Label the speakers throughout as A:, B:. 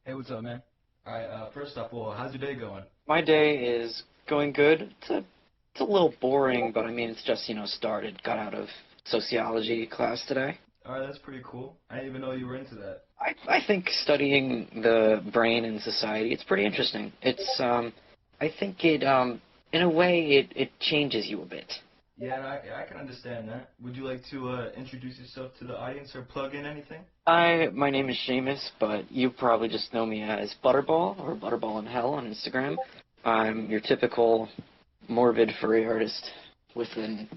A: Hey, what's up, man? All right, first off, well, how's your day going?
B: My day is going good. It's a little boring, but I mean it's just, started. Got out of sociology class today.
A: All right, that's pretty cool. I didn't even know you were into that.
B: I think studying the brain in society, it's pretty interesting. I think in a way it changes you a bit.
A: Yeah, and I can understand that. Would you like to introduce yourself to the audience or plug in anything?
B: My name is Seamus, but you probably just know me as Butterball or Butterball in Hell on Instagram. I'm your typical morbid furry artist with an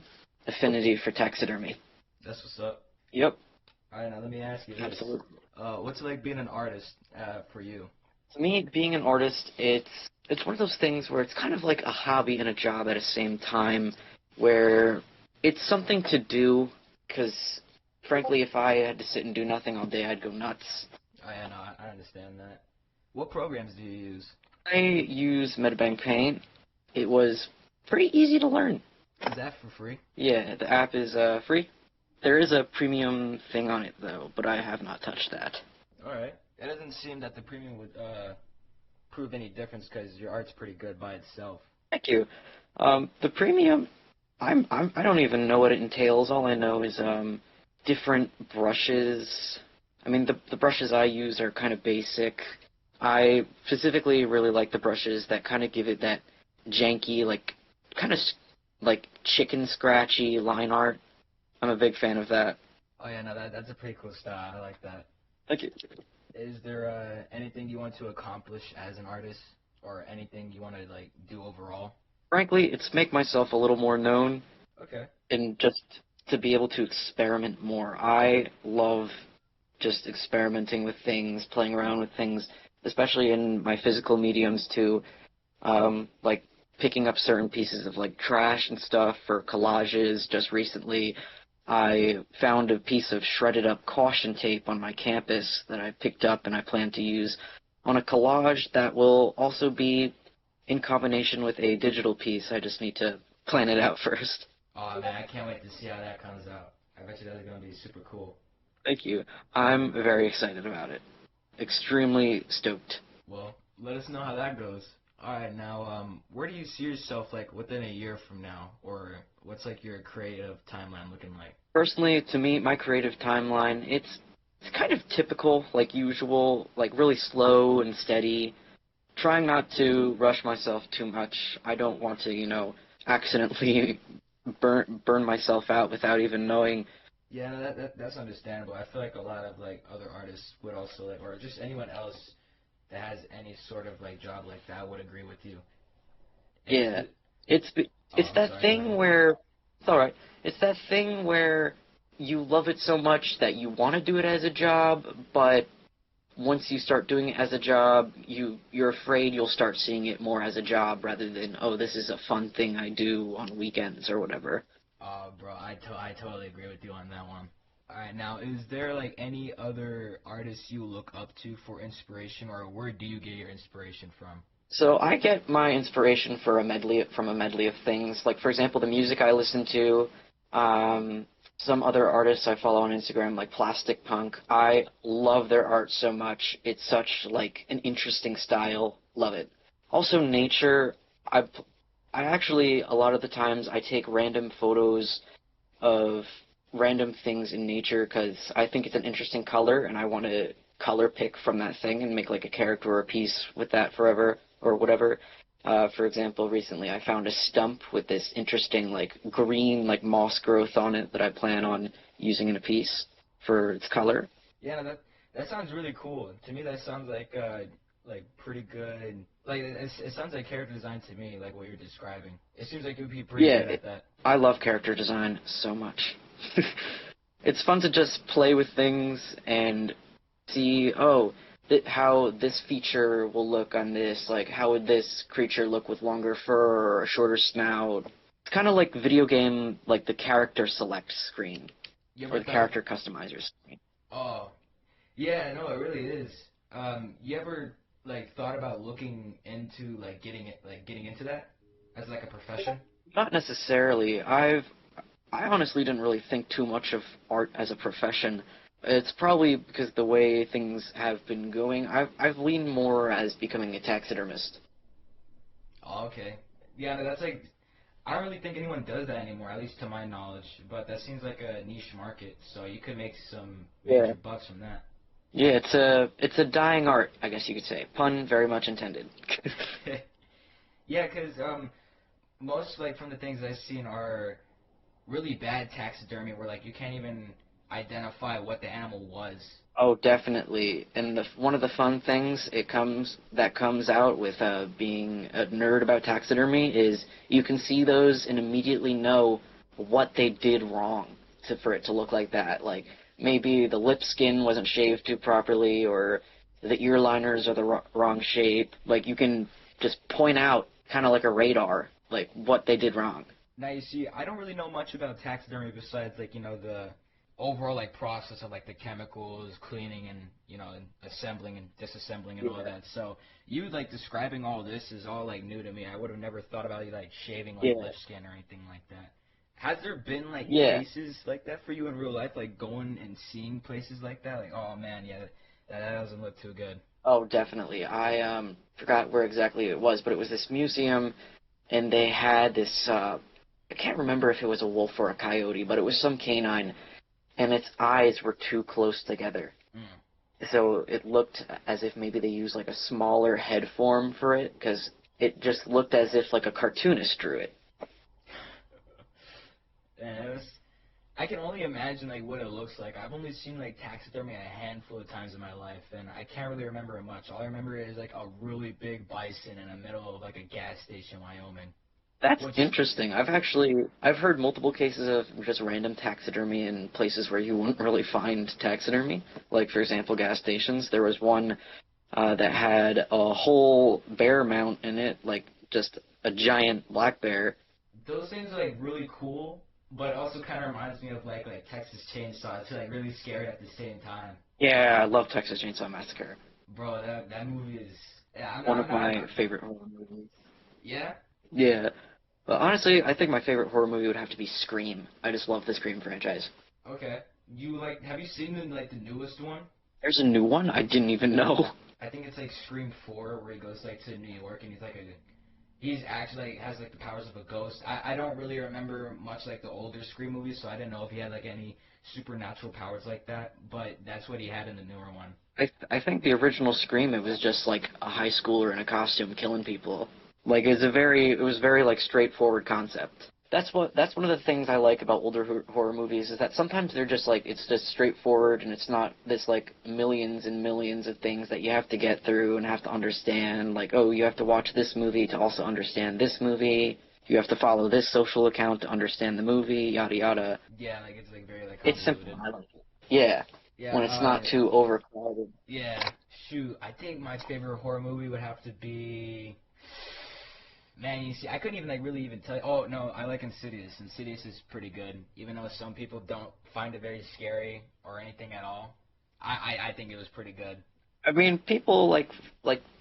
B: affinity for taxidermy.
A: That's what's up.
B: Yep,
A: All right, now let me ask you this.
B: absolutely.
A: What's it like being an artist for you?
B: To me, being an artist, it's one of those things where it's kind of like a hobby and a job at the same time, where it's something to do. Because, frankly, if I had to sit and do nothing all day, I'd go nuts.
A: I know, I understand that. What programs do you use?
B: I use Metabank Paint. It was pretty easy to learn.
A: Is that for free?
B: Yeah, the app is free. There is a premium thing on it though, but I have not touched that.
A: All right. It doesn't seem that the premium would prove any difference because your art's pretty good by itself.
B: Thank you. The premium, I don't even know what it entails. All I know is different brushes. I mean, the brushes I use are kind of basic. I specifically really like the brushes that kind of give it that janky, like kind of like chicken scratchy line art. I'm a big fan of that.
A: Oh yeah, no, that's a pretty cool style. I like that.
B: Thank you.
A: Is there anything you want to accomplish as an artist, or anything you want to like do overall?
B: Frankly, it's make myself a little more known
A: Okay.
B: and just to be able to experiment more. I love just experimenting with things, playing around with things, especially in my physical mediums too. Like picking up certain pieces of like trash and stuff for collages. Just recently, I found a piece of shredded up caution tape on my campus that I picked up and I plan to use on a collage that will also be in combination with a digital piece. I just need to plan it out first.
A: Oh man, I can't wait to see how that comes out. I bet you that's gonna be super cool.
B: Thank you. I'm very excited about it. Extremely stoked.
A: Well, let us know how that goes. All right, now, where do you see yourself like within a year from now, or what's like your creative timeline looking like?
B: Personally, to me, my creative timeline, it's kind of typical, like usual, like really slow and steady. Trying not to rush myself too much. I don't want to, accidentally burn myself out without even knowing.
A: Yeah, no, that's understandable. I feel like a lot of like other artists would also like, or just anyone else that has any sort of like job like that would agree with you. Is
B: Yeah,
A: it?
B: it's
A: Oh,
B: it's
A: I'm
B: that
A: sorry. Go
B: thing
A: ahead.
B: where it's all right. It's that thing where you love it so much that you want to do it as a job, but once you start doing it as a job, you're afraid you'll start seeing it more as a job rather than, oh, this is a fun thing I do on weekends or whatever.
A: Bro, I totally agree with you on that one. All right, now, is there like any other artists you look up to for inspiration, or where do you get your inspiration from?
B: So I get my inspiration from a medley of things. Like for example, the music I listen to, some other artists I follow on Instagram, like Plastic Punk. I love their art so much. It's such like an interesting style. Love it. Also nature. I I actually a lot of the times I take random photos of random things in nature because I think it's an interesting color and I want to color pick from that thing and make like a character or a piece with that forever or whatever. For example, recently I found a stump with this interesting like green like moss growth on it that I plan on using in a piece for its color.
A: Yeah, no, that sounds really cool. To me, that sounds like pretty good. Like it sounds like character design to me, like what you're describing. It seems like you'd be pretty
B: Yeah,
A: good at that.
B: I love character design so much. It's fun to just play with things and see, oh, how this feature will look on this. Like, how would this creature look with longer fur or a shorter snout? It's kind of like video game, like the character select screen
A: You
B: or
A: ever
B: the
A: thought of?
B: character customizer screen.
A: Oh, yeah, no, it really is. You ever like thought about looking into like getting into that as like a profession?
B: Not necessarily. I honestly didn't really think too much of art as a profession. It's probably because the way things have been going. I've leaned more as becoming a taxidermist.
A: Oh, okay. Yeah, no, that's like I don't really think anyone does that anymore, at least to my knowledge. But that seems like a niche market, so you could make some
B: Yeah.
A: major bucks from that.
B: Yeah, it's a dying art, I guess you could say. Pun very much intended.
A: Yeah, because most like from the things I've seen are really bad taxidermy, where like you can't even identify what the animal was.
B: Oh, definitely. And one of the fun things that comes out with being a nerd about taxidermy is you can see those and immediately know what they did wrong for it to look like that. Like maybe the lip skin wasn't shaved too properly, or the ear liners are the wrong shape. Like you can just point out, kind of like a radar, like what they did wrong.
A: Now you see, I don't really know much about taxidermy besides like the overall like process of like the chemicals, cleaning and and assembling and disassembling and all
B: Yeah.
A: that. So you like describing all this is all like new to me. I would have never thought about you like shaving like
B: Yeah.
A: lip skin or anything like that. Has there been like
B: Yeah.
A: cases like that for you in real life, like going and seeing places like that? Like, oh man, yeah, that doesn't look too good.
B: Oh, definitely. I forgot where exactly it was, but it was this museum, and they had this. I can't remember if it was a wolf or a coyote, but it was some canine, and its eyes were too close together.
A: Mm.
B: So it looked as if maybe they used like a smaller head form for it, because it just looked as if like a cartoonist drew it.
A: And I can only imagine like what it looks like. I've only seen like taxidermy a handful of times in my life, and I can't really remember it much. All I remember is like a really big bison in the middle of like a gas station in Wyoming.
B: That's
A: Which
B: interesting. I've heard multiple cases of just random taxidermy in places where you wouldn't really find taxidermy. Like for example, gas stations. There was one that had a whole bear mount in it, like just a giant black bear.
A: those things are like really cool, but also kind of reminds me of like Texas Chainsaw. It's like really scary at the same time.
B: Yeah, I love Texas Chainsaw Massacre.
A: Bro, that movie is. Yeah,
B: One
A: I'm
B: of
A: not.
B: my favorite horror movies.
A: Yeah.
B: Yeah. But honestly, I think my favorite horror movie would have to be Scream. I just love the Scream franchise.
A: Okay. You like? Have you seen the newest one?
B: There's a new one? I didn't even know.
A: I think it's like Scream 4, where he goes like to New York and he's actually like has like the powers of a ghost. I don't really remember much like the older Scream movies, so I didn't know if he had like any supernatural powers like that. But that's what he had in the newer one.
B: I think the original Scream, it was just like a high schooler in a costume killing people. Like it was very like straightforward concept. That's one of the things I like about older horror movies is that sometimes they're just like it's just straightforward and it's not this like millions and millions of things that you have to get through and have to understand. Like, oh, you have to watch this movie to also understand this movie. You have to follow this social account to understand the movie, yada yada.
A: Yeah, like it's like very like
B: It's simple.
A: convoluted.
B: I like it. Yeah,
A: Yeah.
B: when it's not too overcrowded.
A: Yeah. Shoot, I think my favorite horror movie would have to be. Man, you see, I couldn't even like really even tell you. Oh no, I like Insidious. Insidious is pretty good, even though some people don't find it very scary or anything at all. I think it was pretty good.
B: I mean, people like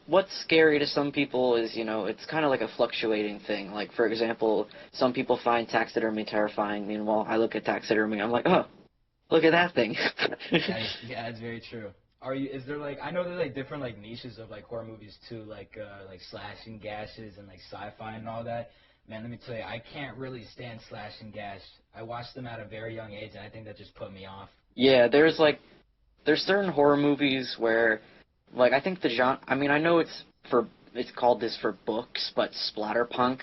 B: what's scary to some people is, it's kind of like a fluctuating thing. Like for example, some people find taxidermy terrifying. Meanwhile, I look at taxidermy, I'm like, oh, look at that thing.
A: Yeah, that's very true. Are you? Is there like? I know there's like different like niches of like horror movies too, like slashing gashes and like sci-fi and all that. Man, let me tell you, I can't really stand slash and gash. I watched them at a very young age, and I think that just put me off.
B: Yeah, there's certain horror movies where, like, I think the genre. I mean, I know it's called this for books, but splatterpunk.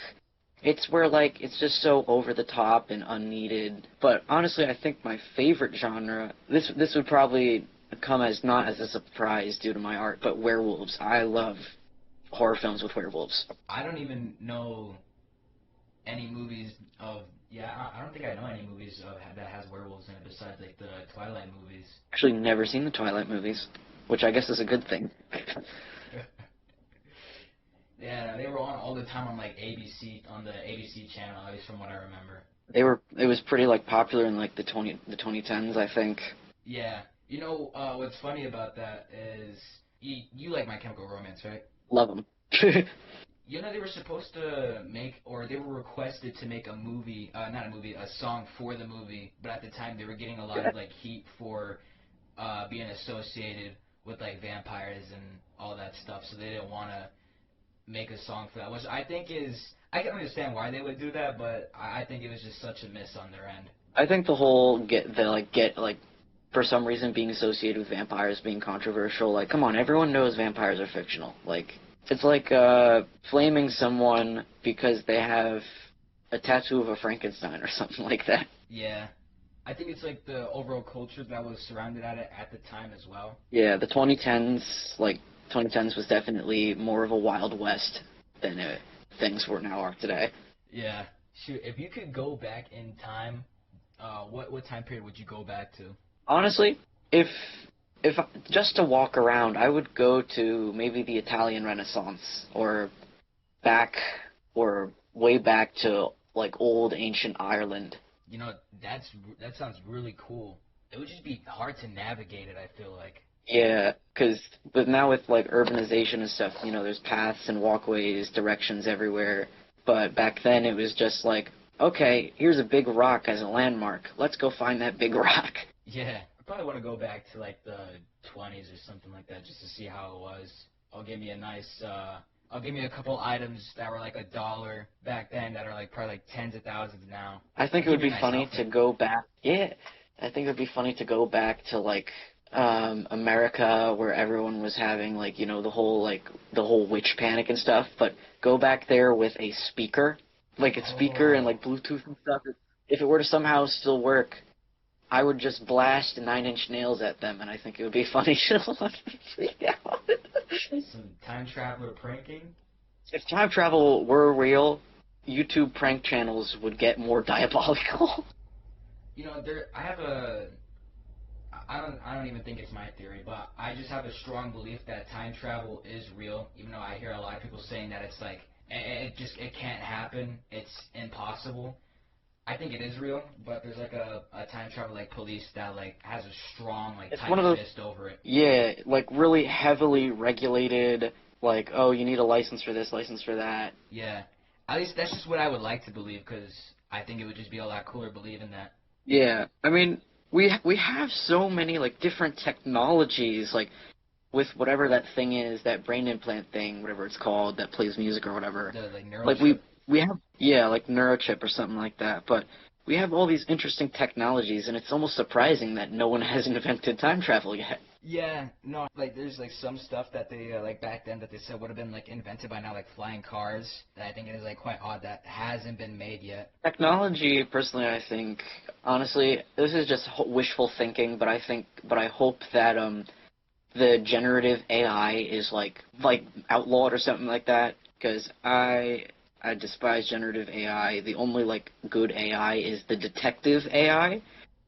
B: It's where like it's just so over the top and unneeded. But honestly, I think my favorite genre. This would probably come as not as a surprise due to my art, but werewolves. I love horror films with werewolves.
A: I don't even know any movies of. Yeah, I don't think I know any movies that has werewolves in it besides like the Twilight movies.
B: Actually, never seen the Twilight movies, which I guess is a good thing.
A: Yeah, they were on all the time on like ABC on the ABC channel, at least from what I remember.
B: It was pretty like popular in like the 2010s, I think.
A: Yeah. You know, what's funny about that is you like My Chemical Romance, right?
B: Love them.
A: You know they were supposed to make, or they were requested to make a movie, not a movie, a song for the movie, but at the time they were getting a lot of like heat for being associated with like vampires and all that stuff, so they didn't want to make a song for that. Which I think is, I can understand why they would do that, but I think it was just such a miss on their end.
B: I think the whole get for some reason being associated with vampires being controversial. Like, come on, everyone knows vampires are fictional. Like, it's like flaming someone because they have a tattoo of a Frankenstein or something like that.
A: Yeah. I think it's like the overall culture that was surrounded at it at the time as well.
B: Yeah, the 2010s was definitely more of a Wild West than things now are today.
A: Yeah. Shoot, if you could go back in time, what time period would you go back to?
B: Honestly, if just to walk around, I would go to maybe the Italian Renaissance or back or way back to like old ancient Ireland.
A: You know, that sounds really cool. It would just be hard to navigate it, I feel like.
B: Yeah, but now with like urbanization and stuff, there's paths and walkways, directions everywhere. But back then it was just like, okay, here's a big rock as a landmark. Let's go find that big rock.
A: Yeah, I probably want to go back to like the 20s or something like that just to see how it was. I'll give me a couple items that were like $1 back then that are like probably like tens of thousands now.
B: I think it would be funny to go back. Yeah, I think it would be funny to go back to like America where everyone was having like the whole witch panic and stuff, but go back there with a speaker, like a speaker and like Bluetooth and stuff. If it were to somehow still work, I would just blast 9-inch nails at them, and I think it would be funny to freak out.
A: Some time traveler pranking?
B: If time travel were real, YouTube prank channels would get more diabolical.
A: I don't even think it's my theory, but I just have a strong belief that time travel is real, even though I hear a lot of people saying that it's like, it can't happen, it's impossible. I think it is real, but there's like a time travel like police that like has a strong like tight fist over it.
B: Yeah, like really heavily regulated. Like, oh, you need a license for this, license for that.
A: Yeah, at least that's just what I would like to believe, because I think it would just be a lot cooler believing that.
B: Yeah, I mean, we have so many like different technologies, like with whatever that thing is, that brain implant thing, whatever it's called, that plays music or whatever.
A: The like neurochip.
B: Like we have like neurochip or something like that, but we have all these interesting technologies, and it's almost surprising that no one has invented time travel yet.
A: Yeah, no, like there's like some stuff that they like back then that they said would have been like invented by now, like flying cars. That I think it is like quite odd that hasn't been made yet.
B: Technology, personally, I think, honestly, this is just wishful thinking, but I hope that the generative AI is like outlawed or something like that, because I despise generative AI. The only like good AI is the detective AI,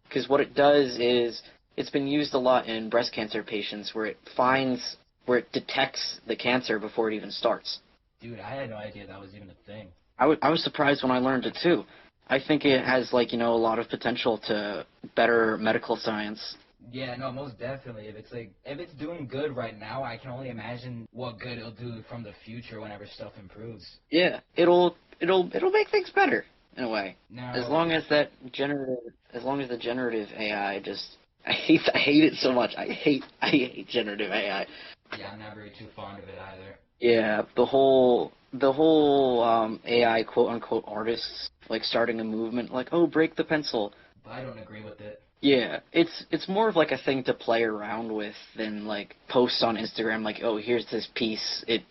B: because what it does is it's been used a lot in breast cancer patients where it detects the cancer before it even starts.
A: Dude, I had no idea that was even a thing.
B: I was surprised when I learned it too. I think it has like a lot of potential to better medical science.
A: Yeah, no, most definitely. If it's doing good right now, I can only imagine what good it'll do from the future whenever stuff improves.
B: Yeah, it'll make things better in a way.
A: Now,
B: as long as the generative AI just I hate it so much. I hate generative AI.
A: Yeah, I'm not very too fond of it either.
B: Yeah, the whole AI quote unquote artists like starting a movement like, oh, break the pencil.
A: But I don't agree with it.
B: Yeah, it's more of like a thing to play around with than like post on Instagram like, oh, here's this piece. It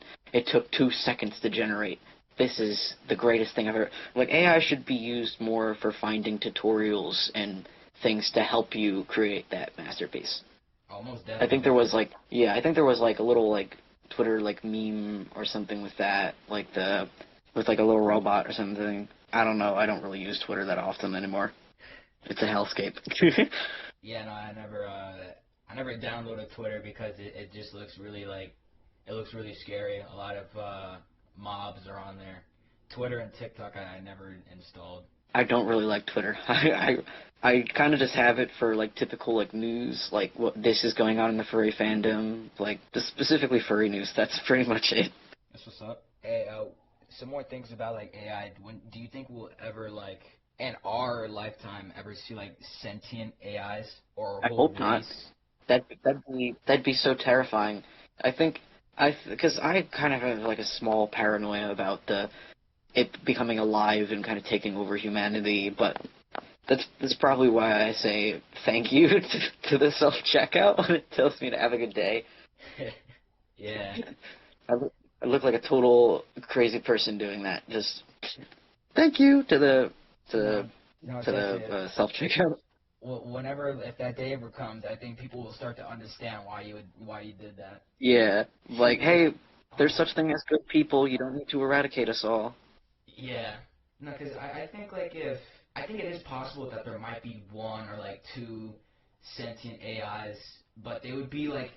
B: took 2 seconds to generate. This is the greatest thing I've ever. Like, AI should be used more for finding tutorials and things to help you create that masterpiece.
A: Almost definitely.
B: I think there was like a little like Twitter like meme or something with that, like with like a little robot or something. I don't know. I don't really use Twitter that often anymore. It's a hellscape.
A: Yeah, no, I never downloaded Twitter because it just looks really really scary. A lot of mobs are on there. Twitter and TikTok I never installed.
B: I don't really like Twitter. I kind of just have it for like typical like news, like what this is going on in the furry fandom, like specifically furry news. That's pretty much it.
A: That's what's up. Hey, some more things about like AI. Do you think we'll ever like in our lifetime ever see like sentient AIs or a
B: I
A: whole
B: hope not.
A: race?
B: that'd be so terrifying. I think because I kind of have like a small paranoia about it becoming alive and kind of taking over humanity, but that's probably why I say thank you to the self checkout when it tells me to have a good day.
A: Yeah.
B: I look like a total crazy person doing that. Just thank you to the self checkout.
A: Well, if that day ever comes, I think people will start to understand why you did that.
B: Yeah, like, hey, there's such thing as good people. You don't need to eradicate us all.
A: Yeah. No, because I think I think it is possible that there might be one or like two sentient AIs, but they would be like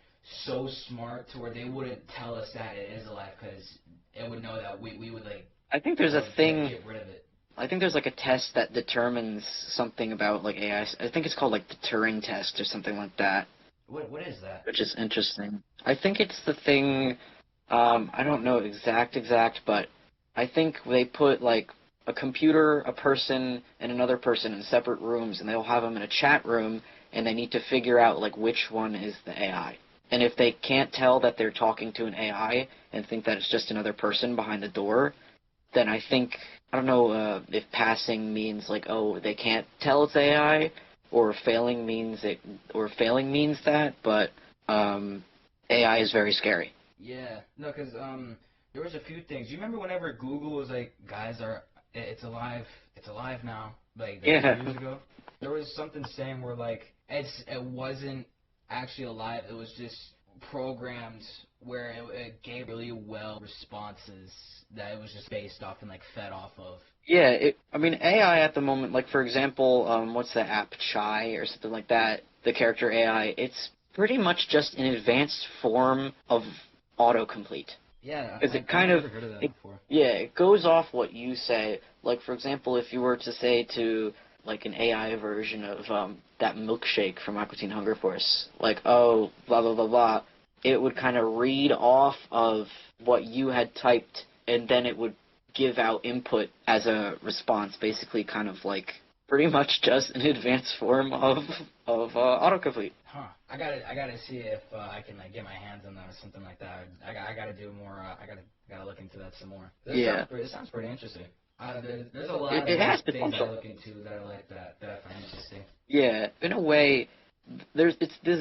A: so smart to where they wouldn't tell us that it is alive because it would know that we would like.
B: I think there's a thing.
A: Get rid of it.
B: I think there's like a test that determines something about like AI. I think it's called like the Turing test or something like that.
A: What is that?
B: Which is interesting. I think it's the thing. I don't know exact, but I think they put like a computer, a person, and another person in separate rooms, and they'll have them in a chat room, and they need to figure out like which one is the AI. And if they can't tell that they're talking to an AI and think that it's just another person behind the door, then I think, I don't know if passing means like, oh, they can't tell it's AI, or failing means that, but AI is very scary.
A: Yeah, no, because there was a few things. You remember whenever Google was like, guys, it's alive now, like
B: yeah.
A: 2 years ago? There was something saying where like it wasn't actually alive. It was just programmed where it gave really well responses that it was just based off and like fed off of.
B: Yeah, I mean AI at the moment, like for example, what's the app Chai or something like that? The character AI, it's pretty much just an advanced form of autocomplete.
A: Yeah,
B: I've
A: never heard of that before.
B: Yeah, it goes off what you say. Like for example, if you were to say to like an AI version of that milkshake from Aqua Teen Hunger Force, like, oh, blah blah blah blah, it would kind of read off of what you had typed, and then it would give out input as a response, basically kind of like pretty much just an advanced form of autocomplete.
A: Huh. I gotta see if I can like get my hands on that or something like that. I gotta do more. I gotta look into that some more. It sounds pretty interesting. There's a lot of things I look into that are like that I find interesting.
B: Yeah, in a way, there's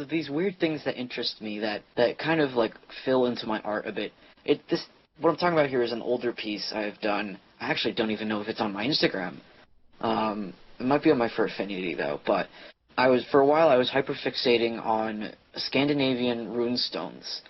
B: these weird things that interest me that kind of like fill into my art a bit. What I'm talking about here is an older piece I've done. I actually don't even know if it's on my Instagram. It might be on my For Affinity though, but for a while I was hyperfixating on Scandinavian runestones.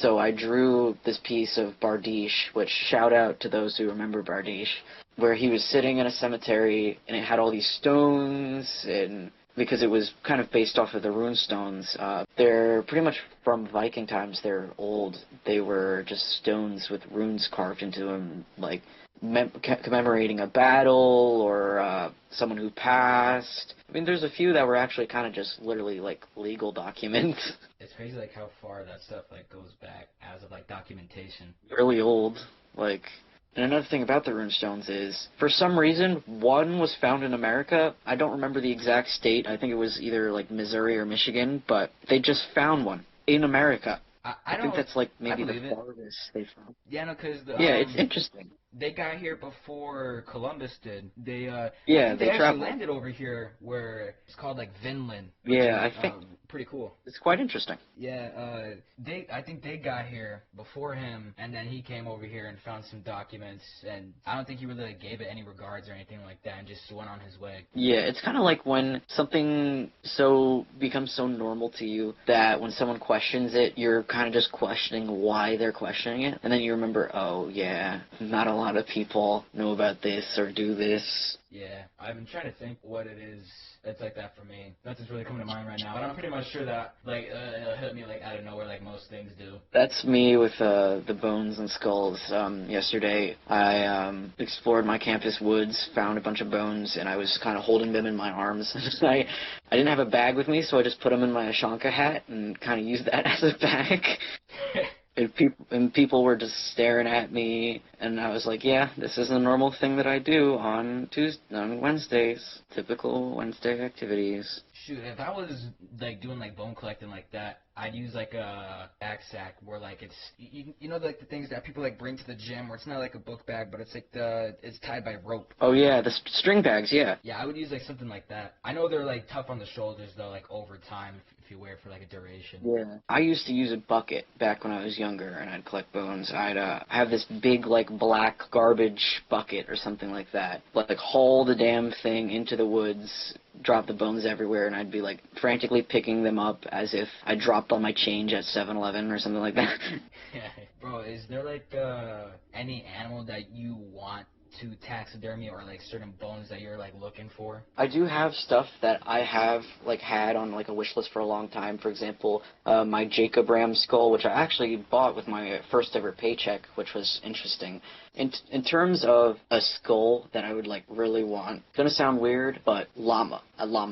B: So I drew this piece of Bardiche, which shout out to those who remember Bardiche, where he was sitting in a cemetery and it had all these stones, and because it was kind of based off of the runestones, they're pretty much from Viking times. They're old. They were just stones with runes carved into them, like commemorating a battle or someone who passed. I mean, there's a few that were actually kind of just literally like legal documents.
A: It's crazy like how far that stuff like goes back as of like documentation.
B: Really old. Like, and another thing about the runestones is, for some reason, one was found in America. I don't remember the exact state. I think it was either like Missouri or Michigan, but they just found one in America. I think that's like maybe the farthest they found.
A: Yeah, no, because
B: it's interesting.
A: They got here before Columbus did. They
B: they
A: actually landed over here where it's called like Vinland.
B: Yeah, I think
A: pretty cool.
B: It's quite interesting.
A: Yeah, I think they got here before him, and then he came over here and found some documents, and I don't think he really like, gave it any regards or anything like that, and just went on his way.
B: Yeah, it's kind of like when something becomes so normal to you that when someone questions it, you're kind of just questioning why they're questioning it, and then you remember, oh yeah, not a lot of people know about this or do this.
A: Yeah, I've been trying to think what it is that's like that for me. Nothing's really coming to mind right now, but I'm pretty much sure that like it'll hit me like out of nowhere, like most things do. That's
B: me with the bones and skulls. Yesterday, I explored my campus woods, found a bunch of bones, and I was kind of holding them in my arms. I didn't have a bag with me, so I just put them in my Ashanka hat and kind of used that as a bag. and people were just staring at me, and I was like, yeah, this is a normal thing that I do on Wednesdays, typical Wednesday activities.
A: Shoot, if I was like doing like bone collecting like that, I'd use like a backpack where like it's you know like the things that people like bring to the gym where it's not like a book bag but it's like it's tied by rope.
B: Oh yeah, the string bags, yeah.
A: Yeah, I would use like something like that. I know they're like tough on the shoulders though, like over time if you wear it for like a duration.
B: Yeah. I used to use a bucket back when I was younger and I'd collect bones. I'd have this big like black garbage bucket or something like that. Like haul the damn thing into the woods, drop the bones everywhere, and I'd be like frantically picking them up as if I dropped all my change at 7-Eleven or something like that.
A: Yeah. Bro, is there like any animal that you want to taxidermy or like certain bones that you're like looking for?
B: I do have stuff that I have like had on like a wish list for a long time. For example, my Jacob Ram skull, which I actually bought with my first ever paycheck, which was interesting. In terms of a skull that I would like really want, it's gonna sound weird, but a llama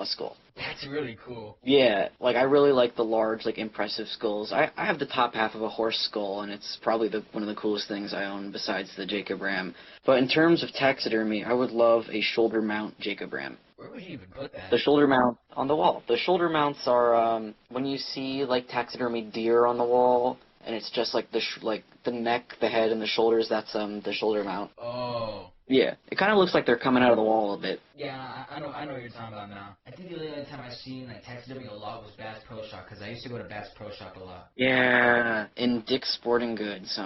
B: skull.
A: That's really cool.
B: Yeah, like I really like the large, like impressive skulls. I have the top half of a horse skull, and it's probably one of the coolest things I own besides the Jacob Ram. But in terms of taxidermy, I would love a shoulder mount Jacob Ram.
A: Where would you even put that?
B: The shoulder mount on the wall. The shoulder mounts are when you see like taxidermy deer on the wall, and it's just like the neck, the head, and the shoulders. That's the shoulder mount.
A: Oh.
B: Yeah, it kind of looks like they're coming out of the wall a bit.
A: Yeah, I know what you're talking about now. I think the only time I've seen like taxidermy a lot was Bass Pro Shop because I used to go to Bass Pro Shop a lot.
B: Yeah, in Dick's Sporting Goods,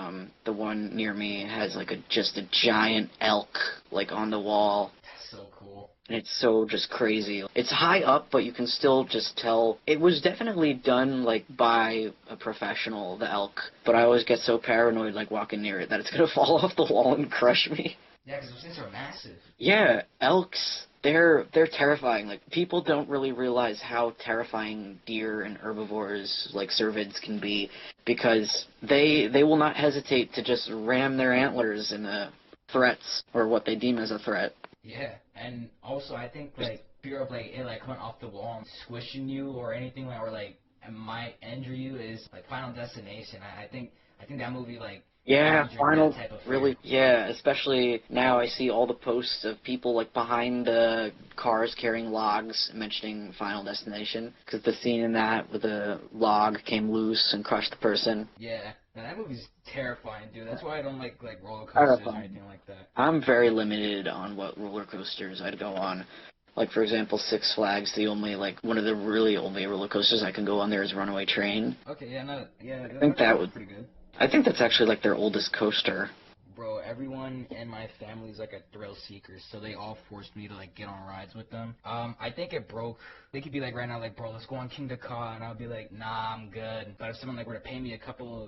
B: the one near me has like just a giant elk like on the wall.
A: That's so cool.
B: And it's so just crazy. It's high up, but you can still just tell. It was definitely done, like, by a professional, the elk. But I always get so paranoid, like, walking near it that it's going to fall off the wall and crush me.
A: Yeah, because those things are massive.
B: Yeah, elks, they're terrifying. Like, people don't really realize how terrifying deer and herbivores, like cervids, can be. Because they will not hesitate to just ram their antlers into threats, or what they deem as a threat.
A: Yeah, and also I think like fear of like it like coming off the wall and squishing you or anything like or like it might injure you is like Final Destination. I think that movie like
B: yeah, Final
A: that type of fear.
B: Really, yeah, especially now I see all the posts of people like behind the cars carrying logs mentioning Final Destination because the scene in that with the log came loose and crushed the person.
A: Yeah. Now, that movie's terrifying, dude. That's why I don't like roller coasters or anything like that.
B: I'm very limited on what roller coasters I'd go on. Like, for example, Six Flags, one of the really only roller coasters I can go on there is Runaway Train.
A: Okay, yeah,
B: I think that would
A: pretty good.
B: I think that's actually like their oldest coaster.
A: Bro, everyone in my family's like a thrill seeker, so they all forced me to like get on rides with them. I think it broke. They could be like right now, like, bro, let's go on King Ka, and I'll be like, nah, I'm good. But if someone like were to pay me a couple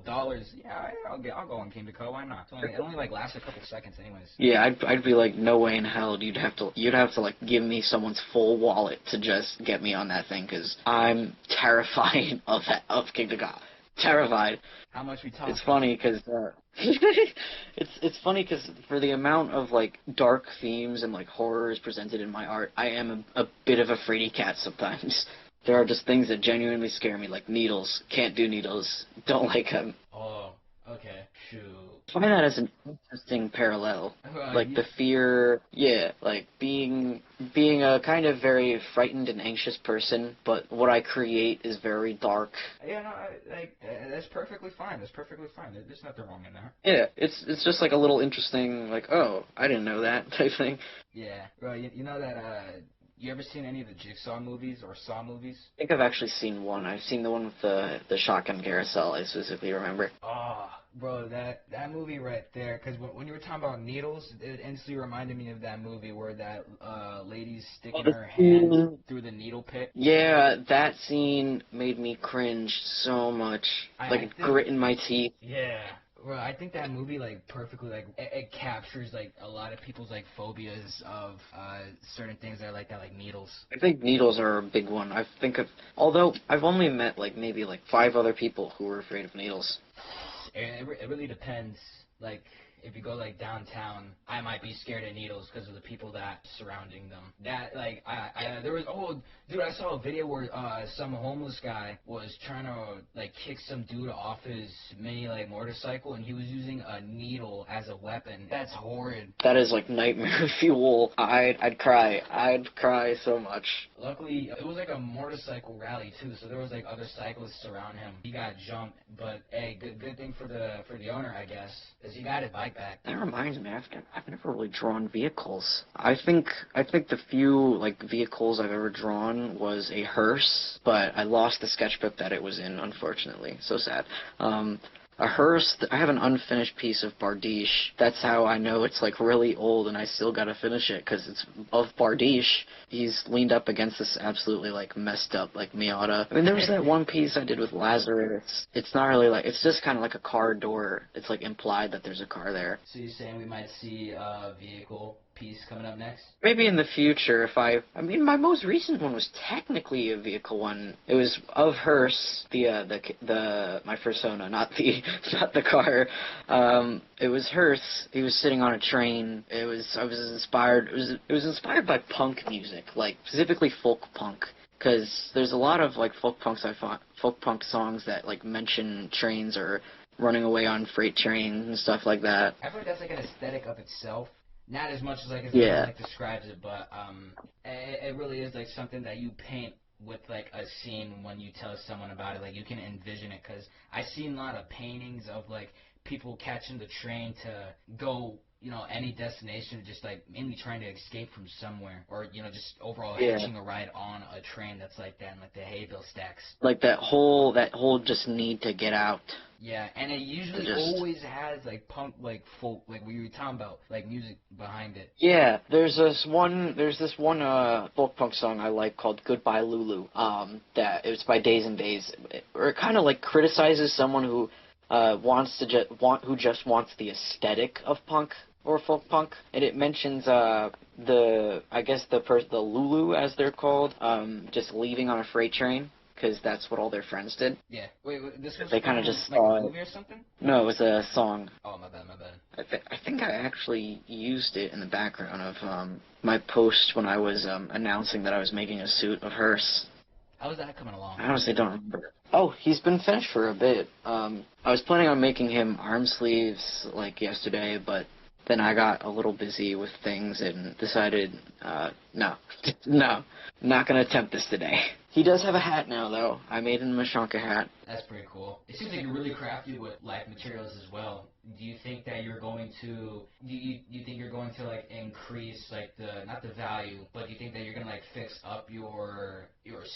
A: dollars, yeah, I'll go on King Ka. Why not? It only like lasts a couple seconds, anyways.
B: Yeah, I'd be like, no way in hell. You'd have to like give me someone's full wallet to just get me on that thing, because I'm terrified of King Ka. Terrified.
A: How much we talking?
B: It's funny because it's funny because for the amount of like dark themes and like horrors presented in my art, I am a bit of a fraidy cat sometimes. There are just things that genuinely scare me, like needles. Can't do needles. Don't like them.
A: Oh, okay. Shoot.
B: I find that as an interesting parallel. Like the fear, yeah, like being a kind of very frightened and anxious person, but what I create is very dark.
A: Yeah, no, that's perfectly fine. That's perfectly fine. There's nothing wrong in that.
B: Yeah, it's just like a little interesting, like, oh, I didn't know that type thing.
A: Yeah, bro, you know that, you ever seen any of the Jigsaw movies or Saw movies?
B: I think I've actually seen one. I've seen the one with the shotgun carousel, I specifically remember.
A: Oh, bro, that movie right there, because when you were talking about needles, it instantly reminded me of that movie where that lady's sticking her hand through the needle pit.
B: Yeah, that scene made me cringe so much. Like, grit in my teeth.
A: Yeah. Well, I think that movie, like, perfectly, like, it captures, like, a lot of people's, like, phobias of certain things that are like that, like needles. I
B: think needles are a big one. Although I've only met, like, maybe, like, 5 other people who were afraid of needles.
A: It really depends. Like, if you go like downtown, I might be scared of needles because of the people that surrounding them. That like there was dude, I saw a video where some homeless guy was trying to like kick some dude off his mini like motorcycle, and he was using a needle as a weapon. That's horrid.
B: That is like nightmare fuel. I'd cry. I'd cry so much.
A: Luckily, it was like a motorcycle rally too, so there was like other cyclists around him. He got jumped, but hey, good thing for the owner, I guess, because he got his bike back.
B: That reminds me, I've never really drawn vehicles. I think the few like vehicles I've ever drawn was a hearse, but I lost the sketchbook that it was in, unfortunately. So sad. A hearse, I have an unfinished piece of Bardiche. That's how I know it's like really old and I still gotta finish it, because it's of Bardiche. He's leaned up against this absolutely like messed up like Miata. I mean, there was that one piece I did with Lazarus. It's not really like, it's just kind of like a car door. It's like implied that there's a car there.
A: So you're saying we might see a vehicle piece coming up next?
B: Maybe in the future, if I mean, my most recent one was technically a vehicle one. It was of hearse, my persona, not the car. It was hearse. He was sitting on a train. I was inspired. It was inspired by punk music, like specifically folk punk. Because there's a lot of like folk punk songs that like mention trains or running away on freight trains and stuff like that.
A: I feel like that's like an aesthetic of itself. Not as much as like like describes it, but it really is like something that you paint with like a scene when you tell someone about it. Like you can envision it, because I've seen a lot of paintings of like people catching the train to go, you know, any destination, just like mainly trying to escape from somewhere, or you know, just overall hitching a ride on a train that's like that, and like the hay bale stacks.
B: Like that whole just need to get out.
A: Yeah, and it usually always has like punk, like folk, like we were talking about, like music behind it.
B: Yeah, there's this one folk punk song I like called "Goodbye Lulu." That it's by Days and Days. It kind of like criticizes someone who who just wants the aesthetic of punk or folk punk, and it mentions the Lulu, as they're called, just leaving on a freight train, because that's what all their friends did.
A: Yeah. Wait, this was
B: they kind of just
A: like a movie or something?
B: No, it was a song.
A: Oh, my bad.
B: I think I actually used it in the background of my post when I was announcing that I was making a suit of hearse.
A: How is that coming along?
B: I honestly don't remember. Oh, he's been finished for a bit. I was planning on making him arm sleeves like yesterday, but then I got a little busy with things and decided, no, not going to attempt this today. He does have a hat now, though. I made him a Shanka hat.
A: That's pretty cool. It seems like you're really crafty with life materials as well. Do you think that you're going to, like increase like not the value, but do you think that you're going to like fix up your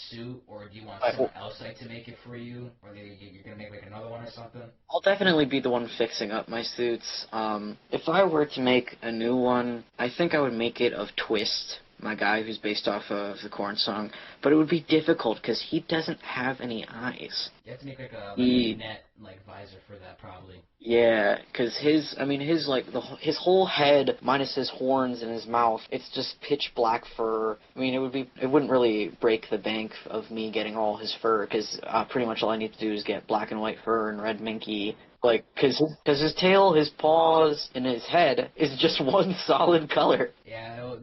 A: suit, or do you want someone else like to make it for you, or you're going to make like another one or something?
B: I'll definitely be the one fixing up my suits. If I were to make a new one, I think I would make it of Twist, my guy who's based off of the Korn song, but it would be difficult because he doesn't have any eyes.
A: You have to make like a net like visor for that, probably.
B: Yeah, because his his whole head minus his horns and his mouth, it's just pitch black fur. I mean, it wouldn't really break the bank of me getting all his fur, because pretty much all I need to do is get black and white fur and red minky. Like, because his tail, his paws, and his head is just one solid color.
A: Yeah,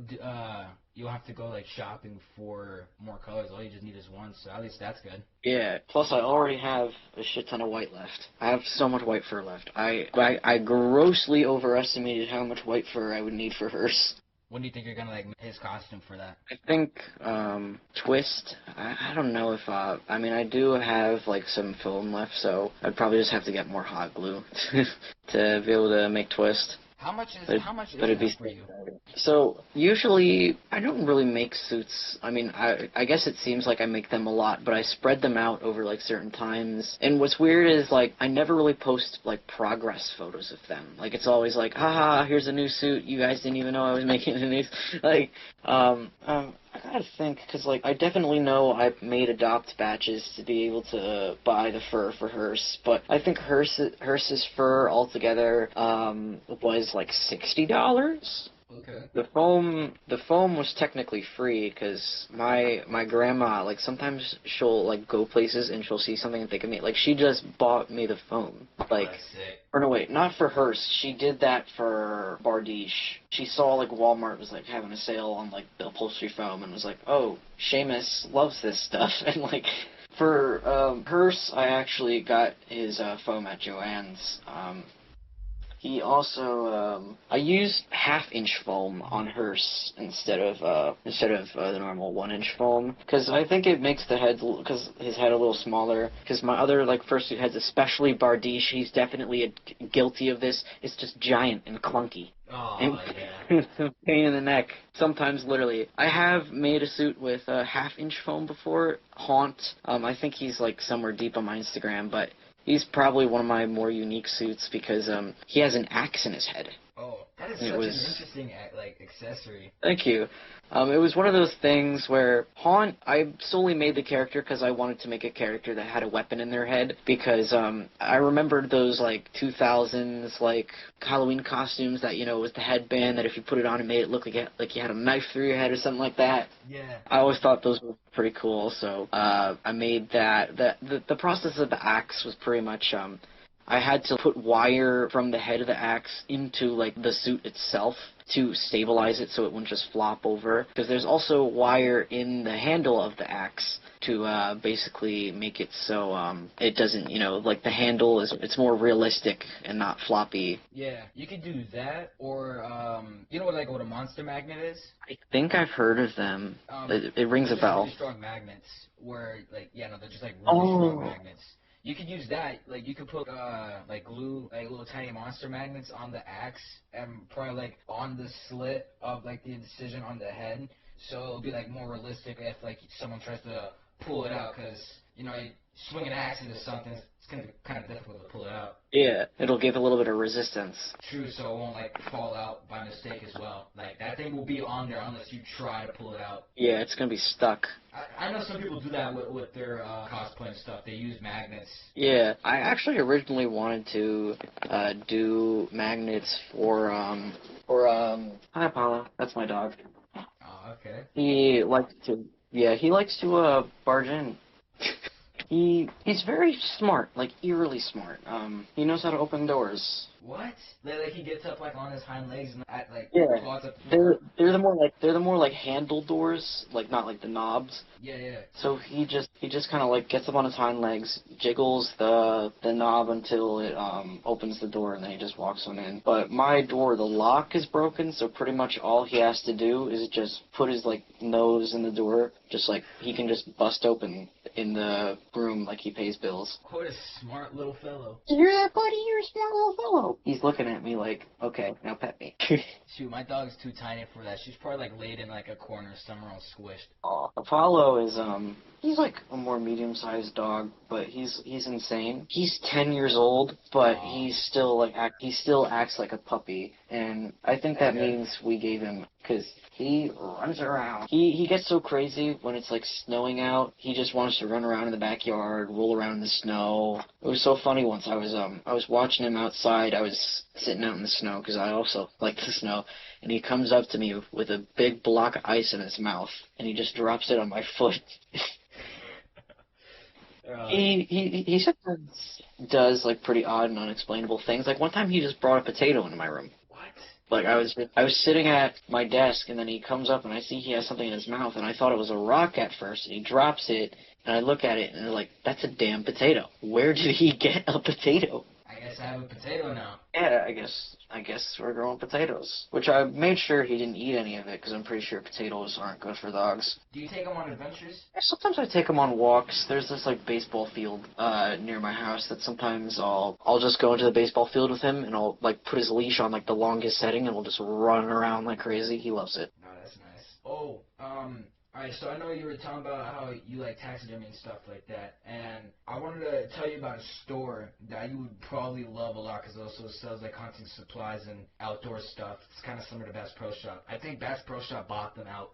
A: you'll have to go like shopping for more colors. All you just need is one, so at least that's good.
B: Yeah. Plus, I already have a shit ton of white left. I have so much white fur left. I grossly overestimated how much white fur I would need for hers.
A: When do you think you're gonna like make his costume for that?
B: I think Twist. I don't know if I mean, I do have like some film left, so I'd probably just have to get more hot glue to be able to make Twist.
A: How much is that for you?
B: So usually I don't really make suits. I mean, I guess it seems like I make them a lot, but I spread them out over like certain times. And what's weird is like I never really post like progress photos of them. Like it's always like, haha, here's a new suit. You guys didn't even know I was making a new like I gotta think, because like I definitely know I've made adopt batches to be able to buy the fur for Hearse, but I think Hearse's fur altogether was like $60.
A: Okay.
B: The foam was technically free, because my grandma, like, sometimes she'll like go places and she'll see something and think of me. Like, she just bought me the foam. Like, Or no, wait, not for Hearst. She did that for Bardiche. She saw like Walmart was like having a sale on like the upholstery foam and was like, oh, Seamus loves this stuff. And like for Hearst, I actually got his foam at Joann's. He also, I used half-inch foam on Hearst instead of the normal 1-inch foam, because I think it makes the head, because his head a little smaller. Because my other like fursuit heads, especially Bardiche, he's definitely guilty of this. It's just giant and clunky.
A: Oh,
B: And
A: yeah.
B: it's a pain in the neck. Sometimes, literally. I have made a suit with a half-inch foam before. Haunt. I think he's like somewhere deep on my Instagram, but he's probably one of my more unique suits because he has an axe in his head.
A: Oh, that is such an interesting like accessory.
B: Thank you. It was one of those things where Haunt, I solely made the character because I wanted to make a character that had a weapon in their head, because I remembered those like 2000s like Halloween costumes that, you know, was the headband that if you put it on it made it look like you had a knife through your head or something like that.
A: Yeah.
B: I always thought those were pretty cool, so I made that. The process of the axe was pretty much I had to put wire from the head of the axe into like the suit itself to stabilize it so it wouldn't just flop over. Because there's also wire in the handle of the axe to basically make it so it doesn't, you know, like the handle it's more realistic and not floppy.
A: Yeah, you could do that, or you know what a monster magnet is?
B: I think I've heard of them. It rings a bell.
A: Really strong magnets, where like they're just like really strong magnets. You could use that, like you could put like glue, like little tiny monster magnets on the axe, and probably like on the slit of like the incision on the head, so it'll be like more realistic if like someone tries to pull it out, because you know you swing an axe into something, it's gonna be kind of difficult to pull it out.
B: Yeah, it'll give a little bit of resistance.
A: True, so it won't like fall out by mistake as well. Like that thing will be on there unless you try to pull it out.
B: Yeah, it's gonna be stuck.
A: I know some people do that with their cosplay and stuff. They use magnets.
B: Yeah, I actually originally wanted to do magnets for Hi Apollo, that's my dog.
A: Oh, okay.
B: He likes to barge in. He's very smart, like eerily smart. He knows how to open doors.
A: What? Like he gets up like on his hind legs and claws up.
B: They're the more like handle doors, like not like the knobs.
A: Yeah.
B: So he just kind of like gets up on his hind legs, jiggles the knob until it opens the door, and then he just walks on in. But my door, the lock is broken, so pretty much all he has to do is just put his like nose in the door, just like he can just bust open in the room like he pays bills.
A: What a smart little fellow.
B: You hear that, buddy? You're a smart little fellow. He's looking at me like, okay, now pet me.
A: Shoot, my dog's too tiny for that. She's probably like laid in like a corner somewhere all squished.
B: Oh, Apollo is he's like a more medium-sized dog, but he's insane. He's 10 years old, but he still acts like a puppy, and I think that means we gave him, because he runs around. He gets so crazy when it's like snowing out. He just wants to run around in the backyard, roll around in the snow. It was so funny once. I was watching him outside. I was sitting out in the snow because I also like the snow, and he comes up to me with a big block of ice in his mouth, and he just drops it on my foot. He sometimes does like pretty odd and unexplainable things. Like one time he just brought a potato into my room. Like I was sitting at my desk, and then he comes up and I see he has something in his mouth, and I thought it was a rock at first, and he drops it, and I look at it and I'm like, that's a damn potato. Where did he get a potato?
A: I guess I have a potato now.
B: Yeah, I guess we're growing potatoes. Which I made sure he didn't eat any of it, because I'm pretty sure potatoes aren't good for dogs.
A: Do you take him on adventures?
B: Yeah, sometimes I take him on walks. There's this like baseball field near my house that sometimes I'll just go into the baseball field with him, and I'll like put his leash on like the longest setting, and we'll just run around like crazy. He loves it.
A: Oh, that's nice. Oh, alright, so I know you were talking about how you like taxidermy and stuff like that, and I wanted to tell you about a store that you would probably love a lot, because it also sells like hunting supplies and outdoor stuff. It's kind of similar to Bass Pro Shop. I think Bass Pro Shop bought them out.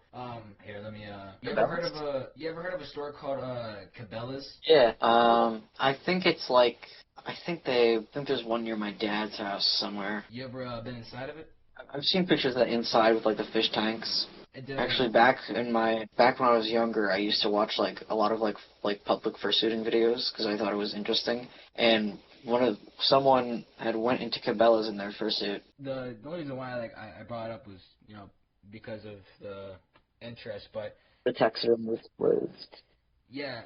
A: Here, let me, you ever heard of a store called, Cabela's?
B: Yeah, I think there's one near my dad's house somewhere.
A: You ever, been inside of it?
B: I've seen pictures of that inside with like the fish tanks. Actually, back when I was younger, I used to watch like a lot of like public fursuiting videos because I thought it was interesting. And Someone had went into Cabela's in their fursuit.
A: The only reason why I brought it up was because of the interest, but
B: The taxidermy was closed.
A: yeah,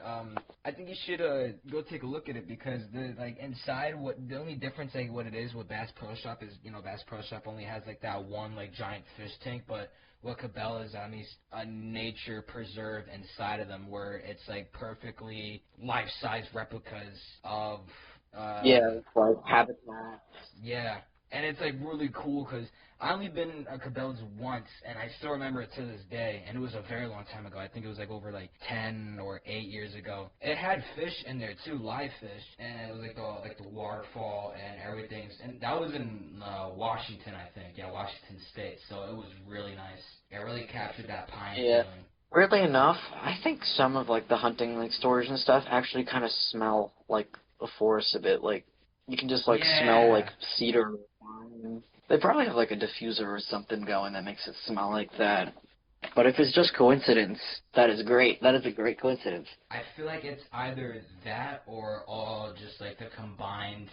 A: I think you should go take a look at it because the inside the only difference what it is with Bass Pro Shop is Bass Pro Shop only has that one giant fish tank, but what Cabela's on these nature preserve inside of them where it's perfectly life size replicas of
B: Yeah, like habitat.
A: yeah, and it's really cool because I only been at Cabela's once, and I still remember it to this day. And it was a very long time ago. I think it was over 10 or 8 years ago. It had fish in there too, live fish, and it was the waterfall and everything. And that was in Washington, I think. Yeah, Washington State. So it was really nice. It really captured that pine
B: Yeah.
A: feeling.
B: Weirdly enough, I think some of the hunting stores and stuff actually kind of smell like a forest a bit. You can just smell
A: Yeah.
B: cedar. They probably have a diffuser or something going that makes it smell like that. But if it's just coincidence, that is great. That is a great coincidence.
A: I feel like it's either that or all just the combined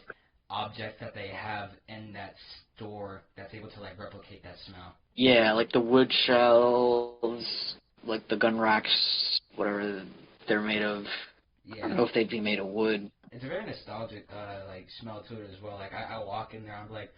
A: objects that they have in that store that's able to replicate that smell.
B: Yeah, the wood shelves, the gun racks, whatever they're made of. I don't
A: Yeah.
B: know if they'd be made of wood.
A: It's a very nostalgic smell to it as well. I walk in there, I'm like,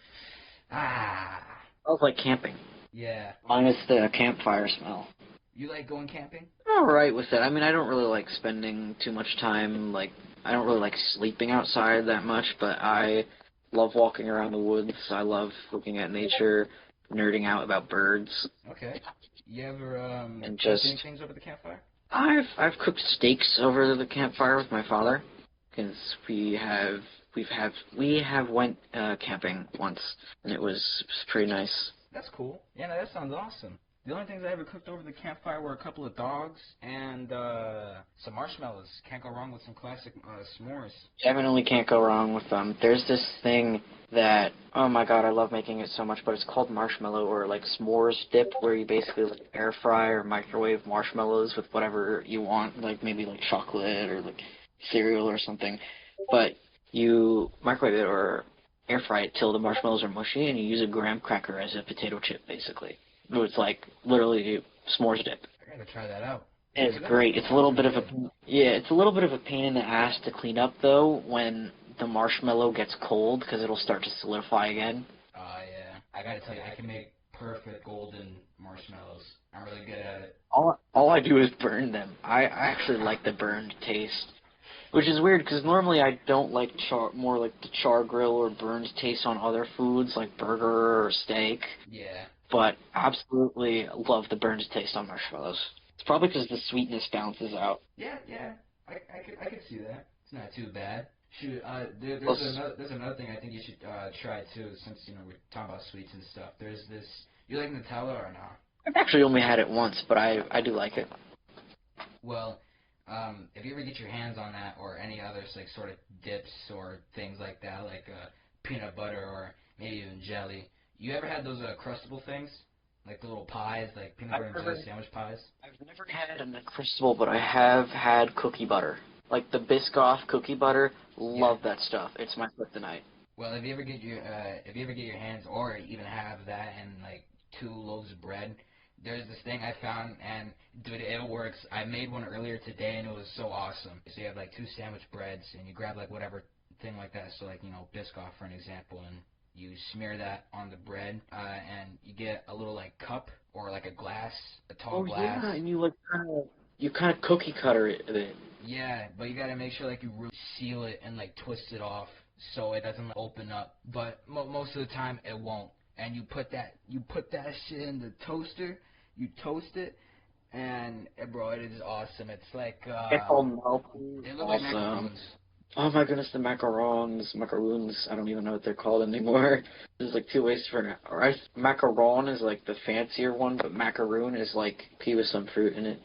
A: ah.
B: Smells like camping.
A: Yeah.
B: Minus the campfire smell.
A: You like going camping?
B: I'm alright with it. I mean, I don't really like spending too much time, I don't really like sleeping outside that much, but I love walking around the woods. I love looking at nature, nerding out about birds.
A: Okay. You ever
B: And
A: cook
B: just
A: any things over the campfire?
B: I've cooked steaks over the campfire with my father, because we have went camping once, and it was pretty nice.
A: That's cool. Yeah, no, that sounds awesome. The only things I ever cooked over the campfire were a couple of dogs and some marshmallows. Can't go wrong with some classic s'mores.
B: Definitely can't go wrong with them. There's this thing that, oh my god, I love making it so much, but it's called marshmallow or s'mores dip, where you basically air fry or microwave marshmallows with whatever you want, maybe chocolate or cereal or something. But you microwave it or air fry it till the marshmallows are mushy, and you use a graham cracker as a potato chip, basically. So it's literally s'mores dip.
A: I gotta try that out.
B: It's great. It's a little bit of a pain in the ass to clean up though when the marshmallow gets cold because it'll start to solidify again.
A: Yeah. I gotta tell you, I can make perfect golden marshmallows. I'm really good at it.
B: All I do is burn them. I actually like the burned taste, which is weird because normally I don't like the char grill or burned taste on other foods like burger or steak.
A: Yeah.
B: But absolutely love the burned taste on marshmallows. It's probably because the sweetness balances out.
A: Yeah. I could see that. It's not too bad. Shoot, there's another thing I think you should try too, since we're talking about sweets and stuff. There's this. You like Nutella or not?
B: I've actually only had it once, but I do like it.
A: Well, if you ever get your hands on that or any other sort of dips or things like that, peanut butter or maybe even jelly, you ever had those crustable things? Like the little pies, peanut butter and jelly sandwich pies?
B: I've never had a Uncrustable, but I have had cookie butter. The Biscoff cookie butter, love that stuff. It's my kryptonite.
A: Well, if you ever get your hands or even have that and 2 loaves of bread, there's this thing I found, and dude, it works. I made one earlier today, and it was so awesome. So you have 2 sandwich breads, and you grab whatever thing like that. So Biscoff for an example, and you smear that on the bread, and you get a little cup or a glass, a tall glass.
B: Yeah, and you kind of cookie cutter it a bit.
A: Yeah, but you gotta make sure you really seal it and twist it off so it doesn't open up. But most of the time it won't. And you put that shit in the toaster, you toast it, and bro, it is awesome. It's
B: It's all melty.
A: They look like macarons.
B: Oh my goodness, the macaroons. I don't even know what they're called anymore. There's 2 ways for it. Macaron is the fancier one, but macaroon is pea with some fruit in it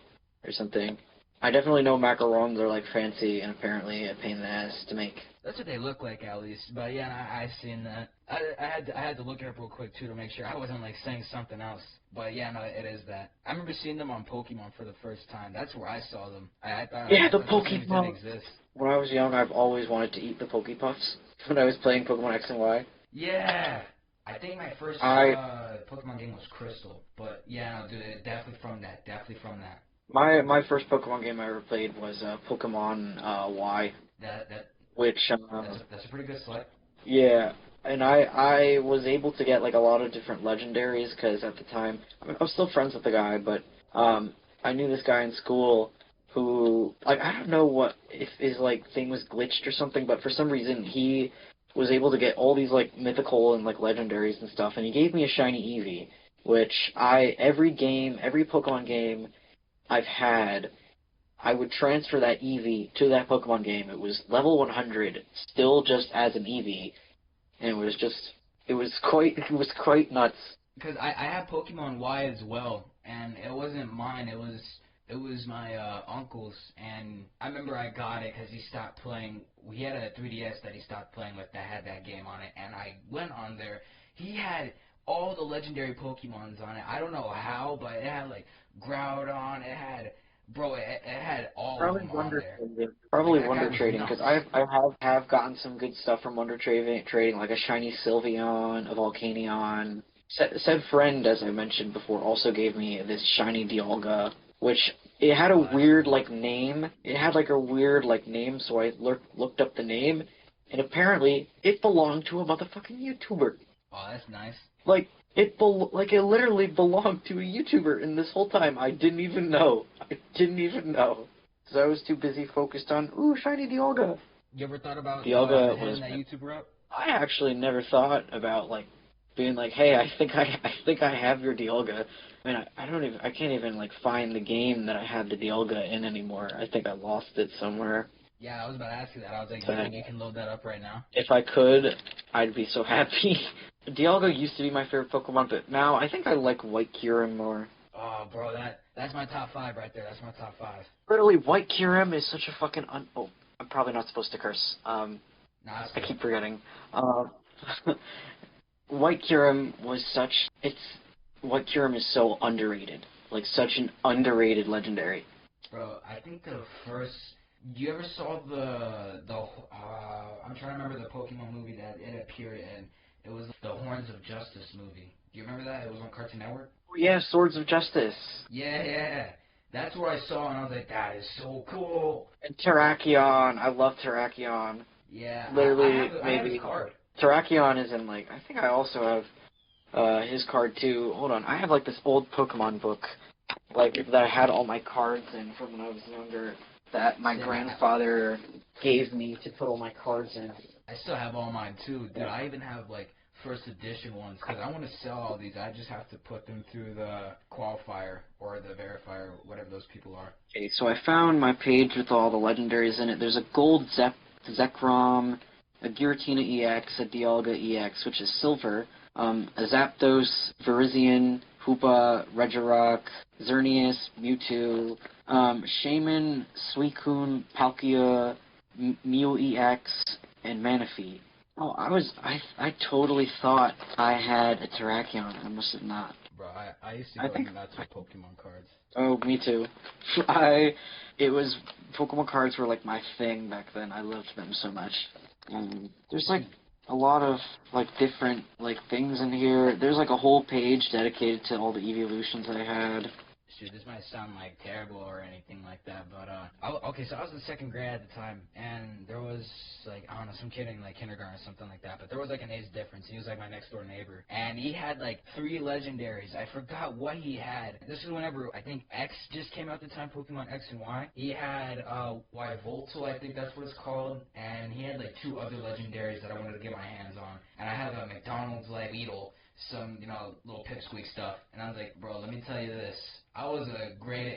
B: or something. I definitely know macarons are fancy and apparently a pain in the ass to make.
A: That's what they look like at least. But yeah, I've seen that. I had to look it up real quick too to make sure I wasn't saying something else. But yeah, no, it is that. I remember seeing them on Pokemon for the first time. That's where I saw them. I thought
B: the
A: those things didn't
B: Pokemon.
A: exist.
B: When I was young, I've always wanted to eat the Pokepuffs. when I was playing Pokemon X and Y.
A: Yeah. I think my first
B: I
A: Pokemon game was Crystal, but yeah, no, dude, definitely from that, definitely from that.
B: my first Pokemon game I ever played was Pokemon Y,
A: That that
B: which
A: that's a pretty good select.
B: yeah, and I was able to get like a lot of different legendaries because at the time I was still friends with the guy, but I knew this guy in school who like I don't know what if his like thing was glitched or something, but for some reason he was able to get all these like mythical and like legendaries and stuff, and he gave me a shiny Eevee, which every Pokemon game I've had, I would transfer that Eevee to that Pokemon game. It was level 100, still just as an Eevee, and it was quite nuts.
A: Because I have Pokemon Y as well, and it wasn't mine. It was my uncle's, and I remember I got it because he stopped playing. He had a 3DS that he stopped playing with that had that game on it, and I went on there. He had all the legendary Pokemons on it. I don't know how, but it had like Groudon. It had it had all of
B: Probably
A: them on
B: Wonder
A: there.
B: Trading.
A: Like
B: Probably
A: that guy
B: Wonder
A: was
B: Trading because
A: nuts.
B: I have gotten some good stuff from Wonder Trading, like a shiny Sylveon, a Volcanion. Said friend, as I mentioned before, also gave me this shiny Dialga, which it had a
A: Oh, that's
B: weird
A: cool.
B: like name. It had like a weird like name, so I looked up the name, and apparently it belonged to a motherfucking YouTuber.
A: Oh, that's nice.
B: Like like it literally belonged to a YouTuber, and this whole time I didn't even know. I didn't even know. Because I was too busy focused on, ooh, shiny Dialga.
A: You ever thought about
B: Dialga
A: hitting
B: was.
A: that YouTuber up?
B: I actually never thought about like being like, hey, I think I have your Dialga. I mean, I don't even I can't even like find the game that I had the Dialga in anymore. I think I lost it somewhere.
A: Yeah, I was about to ask you that. I was like, do you
B: But
A: think you can load that up right now?
B: if I could, I'd be so happy. Dialga used to be my favorite Pokemon, but now I think I like White Kyurem more.
A: Oh, bro, that's my top five right there. That's my top five.
B: Literally, White Kyurem is such a fucking oh, I'm probably not supposed to curse.
A: Nah, that's
B: I
A: cool.
B: keep forgetting. Uh, White Kyurem was such. It's White Kyurem is so underrated. Like such an underrated legendary.
A: Bro, I think the first. You ever saw I'm trying to remember the Pokemon movie that it appeared in. It was the Horns of Justice movie. Do you remember that? It was on Cartoon Network.
B: Oh, yeah, Swords of Justice
A: Yeah, yeah. That's where I saw, it, and I was like, that is so cool.
B: and Terrakion. I love Terrakion.
A: Yeah,
B: Literally,
A: I have his
B: maybe
A: card.
B: Terrakion is in like. I think I also have his card too. Hold on, I have like this old Pokemon book, like that I had all my cards in from when I was younger. That my
A: Same.
B: grandfather gave me to put all my cards in.
A: I still have all mine too, dude.
B: Yeah.
A: I even have like first edition ones because I want to sell all these. I just have to put them through the qualifier or the verifier, whatever those people are.
B: Okay, so I found my page with all the legendaries in it. There's a gold Zekrom, a Giratina EX, a Dialga EX, which is silver, a Zapdos, Virizion, Hoopa, Regirock, Xerneas, Mewtwo, Shaman, Suicune, Palkia, Mew EX, and Manaphy. Oh, I totally thought I had a Terrakion. I must have not.
A: Bro, I used to
B: I
A: go
B: think
A: nuts with Pokemon cards.
B: Oh, me too. It was Pokemon cards were like my thing back then. I loved them so much. There's like a lot of like different like things in here. There's like a whole page dedicated to all the evolutions I had.
A: Shoot, this might sound like terrible or anything like that, but okay, so I was in second grade at the time, and there was like I don't know some kid in like kindergarten or something like that, but there was like an age difference. He was like my next door neighbor, and he had like 3 legendaries. I forgot what he had. This is whenever I think X just came out at the time, Pokemon X and Y. He had Yvolto, I think that's what it's called, and he had like 2 other legendaries that I wanted to get my hands on, and I had a McDonald's like Weedle, some little pipsqueak stuff, and I was like, bro, let me tell you this. I was a grade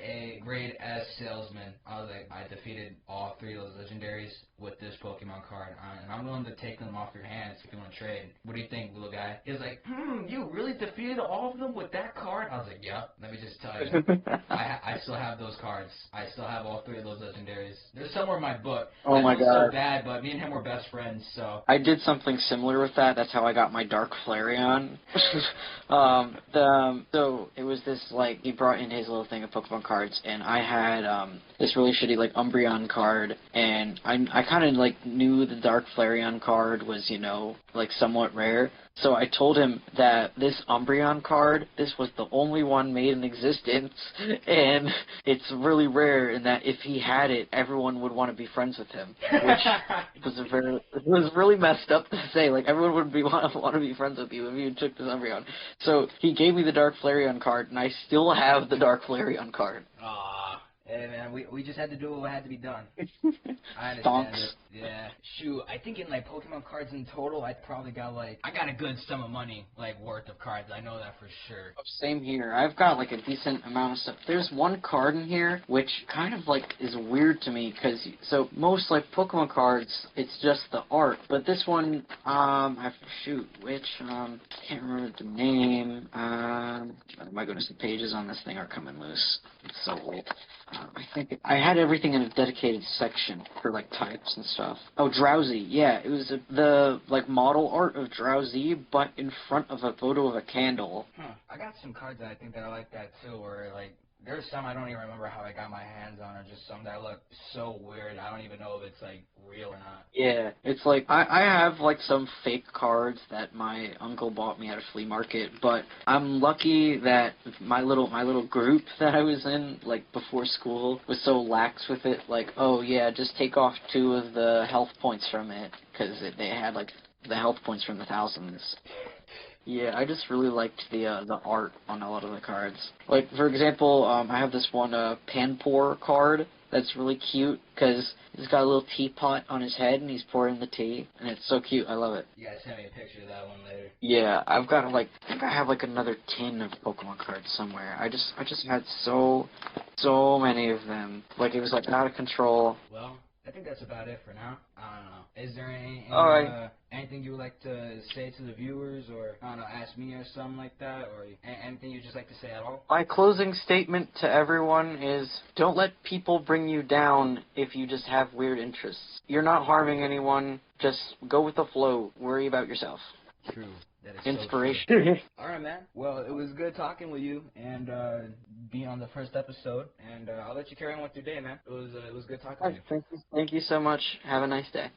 A: S salesman. I was like, I defeated all 3 of those legendaries with this Pokemon card, and I'm willing to take them off your hands if you want to trade. What do you think, little guy? He was like, you really defeated all of them with that card? I was like, yep. Let me just tell you, I still have those cards. I still have all 3 of those legendaries. They're somewhere in my book.
B: Oh
A: That
B: my
A: sounds so
B: god.
A: bad, but me and him were best friends, so.
B: I did something similar with that. That's how I got my Dark Flareon. So it was this like he brought in his little thing of Pokemon cards, and I had this really shitty like Umbreon card, and I kind of like knew the Dark Flareon card was, like somewhat rare. So I told him that this Umbreon card, this was the only one made in existence, and it's really rare, and that if he had it, everyone would want to be friends with him, which was really messed up to say. Like, everyone would want to be friends with you if you took this Umbreon. So he gave me the Dark Flareon card, and I still have the Dark Flareon card.
A: Aw. Hey man, we just had to do what had to be done. I understand
B: Stonks.
A: it. Yeah. Shoot, I think in like Pokemon cards in total, I probably got I got a good sum of money like worth of cards. I know that for sure.
B: Same here. I've got like a decent amount of stuff. There's one card in here which kind of like is weird to me because so most like Pokemon cards, it's just the art, but this one, can't remember the name. Oh my goodness, the pages on this thing are coming loose. It's so weird. I think I had everything in a dedicated section for like types and stuff. Oh, Drowsy, yeah, it was the like model art of Drowsy, but in front of a photo of a candle.
A: I got some cards that I think that are like that too, where like there's some I don't even remember how I got my hands on, or just some that look so weird. I don't even know if it's like real or not.
B: Yeah, it's like I have like some fake cards that my uncle bought me at a flea market, but I'm lucky that my little group that I was in like before school was so lax with it. Like, oh yeah, just take off 2 of the health points from it because they had like the health points from the thousands. Yeah, I just really liked the art on a lot of the cards. Like, for example, I have this one Panpour card that's really cute because he's got a little teapot on his head and he's pouring the tea, and it's so cute. I love it.
A: You gotta send me a picture of that one later.
B: Yeah, I've got I think I have like another tin of Pokemon cards somewhere. I just had so many of them. Like, it was like out of control.
A: Well, I think that's about it for now. I don't know. Is there anything you would like to say to the viewers, or I don't know, ask me or something like that, or anything you'd just like to say at all?
B: My closing statement to everyone is, don't let people bring you down if you just have weird interests. You're not harming anyone. Just go with the flow. Worry about yourself.
A: True. That is
B: Inspiration.
A: So true. All right, man. Well, it was good talking with you and being on the first episode. And I'll let you carry on with your day, man. It was good talking with you.
B: Thank you so much. Have a nice day.